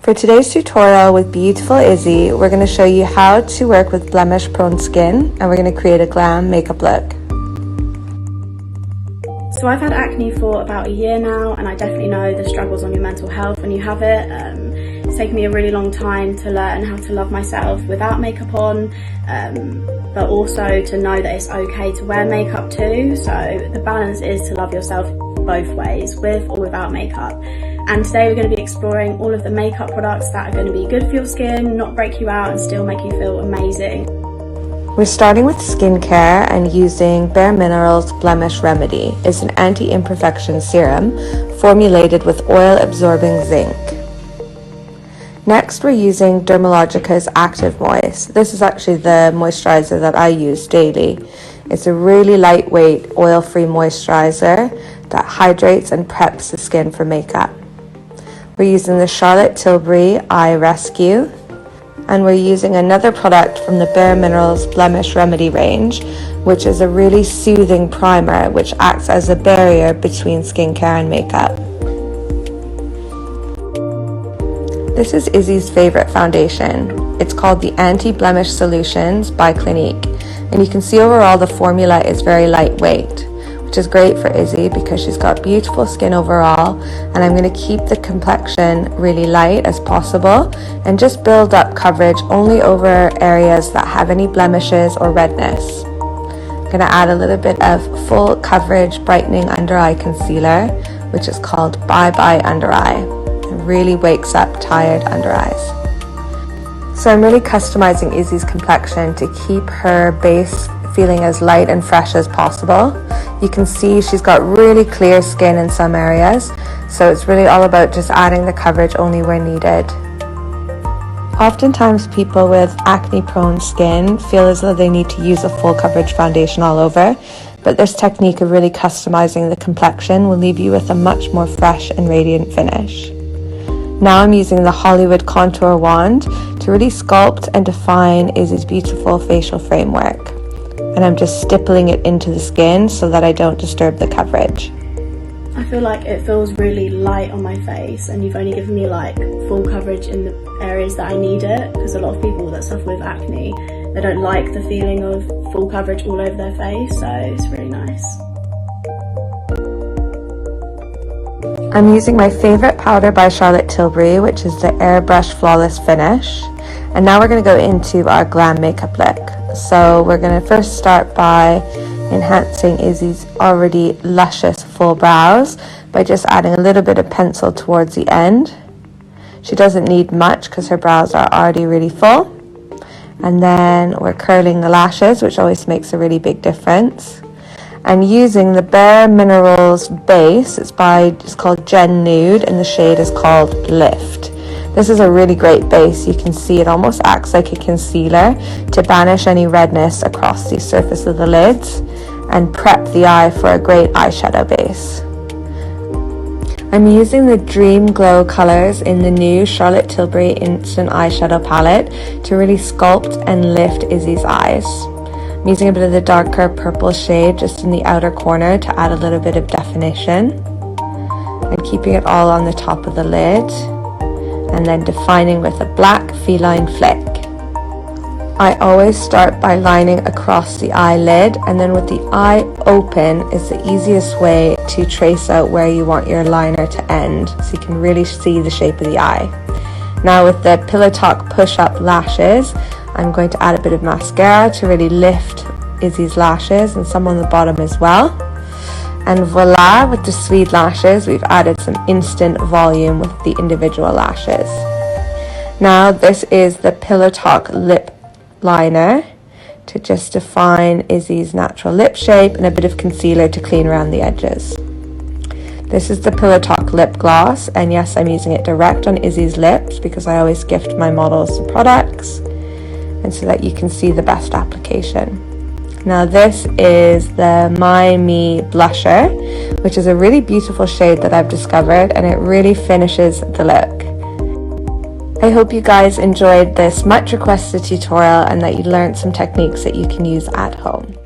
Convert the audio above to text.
For today's tutorial with beautiful Izzy, we're going to show you how to work with blemish prone skin, and we're going to create a glam makeup look. So I've had acne for about a year now, and I definitely know the struggles on your mental health when you have it. It's taken me a really long time to learn how to love myself without makeup on, but also to know that it's okay to wear makeup too. So the balance is to love yourself both ways, with or without makeup. And today we're going to be exploring all of the makeup products that are going to be good for your skin, not break you out and still make you feel amazing. We're starting with skincare and using Bare Minerals Blemish Remedy. It's an anti-imperfection serum formulated with oil-absorbing zinc. Next, we're using Dermalogica's Active Moist. This is actually the moisturizer that I use daily. It's a really lightweight, oil-free moisturizer that hydrates and preps the skin for makeup. We're using the Charlotte Tilbury Eye Rescue, and we're using another product from the Bare Minerals Blemish Remedy range, which is a really soothing primer which acts as a barrier between skincare and makeup. This is Izzy's favorite foundation. It's called the Anti-Blemish Solutions by Clinique, and you can see overall the formula is very lightweight, which is great for Izzy because she's got beautiful skin overall, and I'm going to keep the complexion really light as possible and just build up coverage only over areas that have any blemishes or redness. I'm going to add a little bit of full coverage brightening under eye concealer, which is called Bye Bye Under Eye. It really wakes up tired under eyes. So I'm really customizing Izzy's complexion to keep her base feeling as light and fresh as possible. You can see she's got really clear skin in some areas, so it's really all about just adding the coverage only where needed. Oftentimes people with acne prone skin feel as though they need to use a full coverage foundation all over, but this technique of really customizing the complexion will leave you with a much more fresh and radiant finish. Now I'm using the Hollywood Contour Wand to really sculpt and define Izzy's beautiful facial framework. And I'm just stippling it into the skin so that I don't disturb the coverage. I feel like it feels really light on my face, and you've only given me like full coverage in the areas that I need it, because a lot of people that suffer with acne, they don't like the feeling of full coverage all over their face, so it's really nice. I'm using my favorite powder by Charlotte Tilbury, which is the Airbrush Flawless Finish. And now we're going to go into our glam makeup look. So we're going to first start by enhancing Izzy's already luscious full brows by just adding a little bit of pencil towards the end. She doesn't need much because her brows are already really full. And then we're curling the lashes, which always makes a really big difference. And using the Bare Minerals base, it's called Gen Nude, and the shade is called Lift. This is a really great base. You can see it almost acts like a concealer to banish any redness across the surface of the lids and prep the eye for a great eyeshadow base. I'm using the Dream Glow colors in the new Charlotte Tilbury Instant Eyeshadow Palette to really sculpt and lift Izzy's eyes. I'm using a bit of the darker purple shade just in the outer corner to add a little bit of definition, and keeping it all on the top of the lid, and then defining with a black feline flick. I always start by lining across the eyelid, and then with the eye open is the easiest way to trace out where you want your liner to end, so you can really see the shape of the eye. Now with the Pillow Talk Push Up Lashes, I'm going to add a bit of mascara to really lift Izzy's lashes and some on the bottom as well. And voila, with the Sweet Lashes, we've added some instant volume with the individual lashes. Now this is the Pillow Talk Lip Liner to just define Izzy's natural lip shape, and a bit of concealer to clean around the edges. This is the Pillow Talk Lip Gloss, and yes, I'm using it direct on Izzy's lips because I always gift my models the products, and so that you can see the best application. Now this is the My Me blusher, which is a really beautiful shade that I've discovered, and it really finishes the look. I hope you guys enjoyed this much requested tutorial and that you learned some techniques that you can use at home.